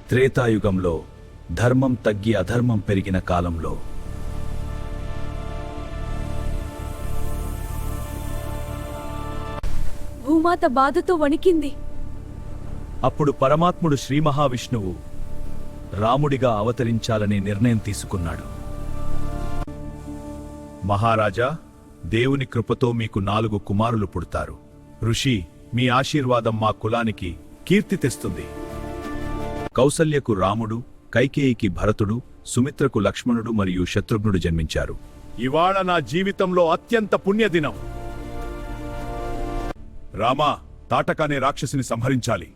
త్రేతాయుగంలో ధర్మం తగ్గి అధర్మం పెరిగిన కాలంలో భూమాత బాధతో వణికింది. అప్పుడు పరమాత్ముడు శ్రీ మహావిష్ణువు రాముడిగా అవతరించాలనే నిర్ణయం తీసుకున్నాడు. మహారాజా, దేవుని కృపతో మీకు 4 కుమారులు పుడతారు. ఋషి, మీ ఆశీర్వాదం మా కులానికి కీర్తి తెస్తుంది. కౌసల్యకు రాముడు, కైకేయికి భరతుడు, సుమిత్రకు లక్ష్మణుడు మరియు శత్రుఘ్నుడు జన్మించారు. ఇవాళ నా జీవితంలో అత్యంత పుణ్యదినం. రామా, తాటకానే రాక్షసిని సంహరించాలి.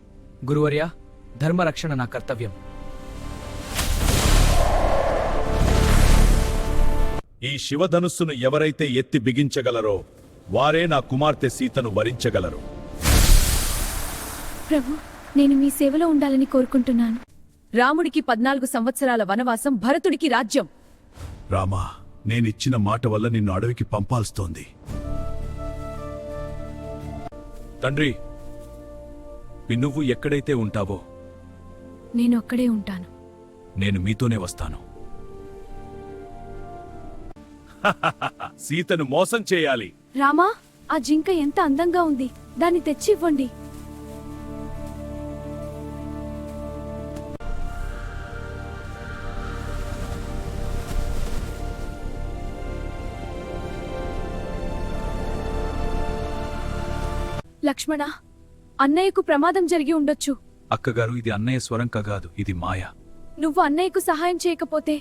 గురువర్యా, ధర్మరక్షణ నా కర్తవ్యం. ఈ శివధనుస్సును ఎవరైతే ఎత్తి బిగించగలరో వారే నా కుమార్తె సీతను వరించగలరు. ప్రభు, నేను మీ సేవలో ఉండాలని కోరుకుంటున్నాను. రాముడికి 14 సంవత్సరాల వనవాసం, భరతుడికి రాజ్యం. రామా, నేనిచ్చిన మాట వల్ల నిన్ను అడవికి పంపాల్స్తోంది. తండ్రి, నువ్వు ఎక్కడైతే ఉంటావో నేను అక్కడే ఉంటాను. నేను మీతోనే వస్తాను. సీతను మోసం చేయాలి. రామా, ఆ జింక ఎంత అందంగా ఉంది, దాన్ని తెచ్చి ఇవ్వండి. లక్ష్మణ, అన్నయ్యకు ప్రమాదం జరిగి ఉండొచ్చు. అక్కగారు, ఇది అన్నయ్య స్వరం కాదు, ఇది మాయ. నువ్వు అన్నయ్యకు సహాయం చేయకపోతే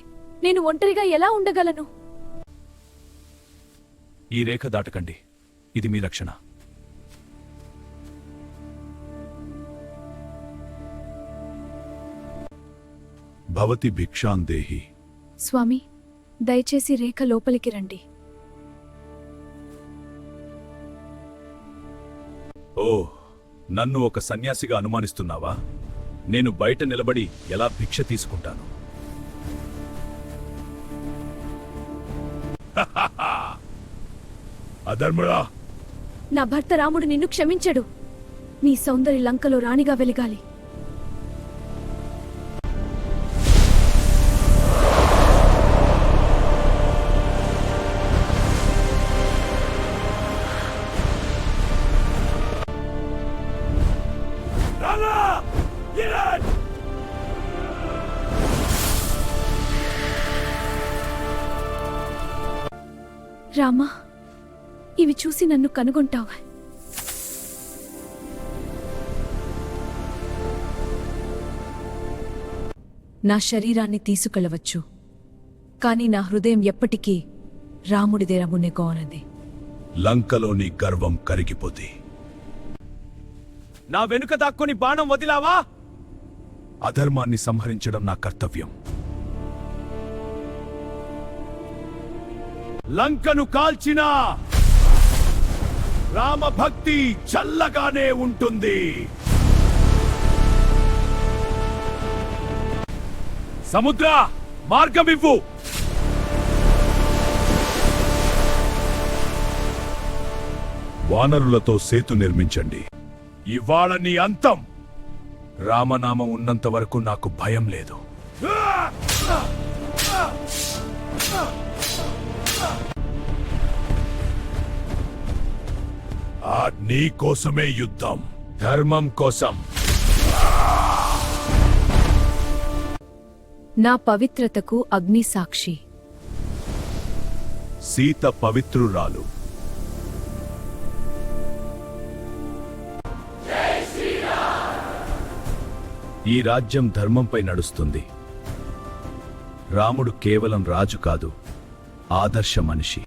నేను ఒంటరిగా ఎలా ఉండగలను? ఈ రేఖ దాటకండి, ఇది మీ రక్షణ. భవతి భిక్షాందేహి. స్వామి, దయచేసి రేఖ లోపలికి రండి. ఓ, నన్ను ఒక సన్యాసిగా అనుమానిస్తున్నావా? నేను బయట నిలబడి ఎలా భిక్ష తీసుకుంటాను? అధర్ముడా! నా భర్త రాముడు నిన్ను క్షమించడు. నీ సౌందర్య లంకలో రాణిగా వెలగాలి. రామా, ఇవి చూసి నన్ను కనుగొంటావా? నా శరీరాన్ని తీసుకెళ్లవచ్చు, కాని నా హృదయం ఎప్పటికీ రాముడిదే రమునెకోనది. లంకలో నీ గర్వం కరిగిపోతే నా వెనుక దాక్కుని బాణం వదిలావా? అధర్మాన్ని సంహరించడం నా కర్తవ్యం. లంకను కాల్చినా రామభక్తి చల్లగానే ఉంటుంది. సముద్ర, మార్గమివ్వు. వానరులతో సేతు నిర్మించండి. ఇవాళ నీ అంతం. రామనామం ఉన్నంత వరకు నాకు భయం లేదు. నీ కోసమే యుద్ధం, ధర్మం కోసం. నా పవిత్రతకు అగ్ని సాక్షి. సీత పవిత్రురాలు. ఈ రాజ్యం ధర్మంపై నడుస్తుంది. రాముడు కేవలం రాజు కాదు, ఆదర్శ మనిషి.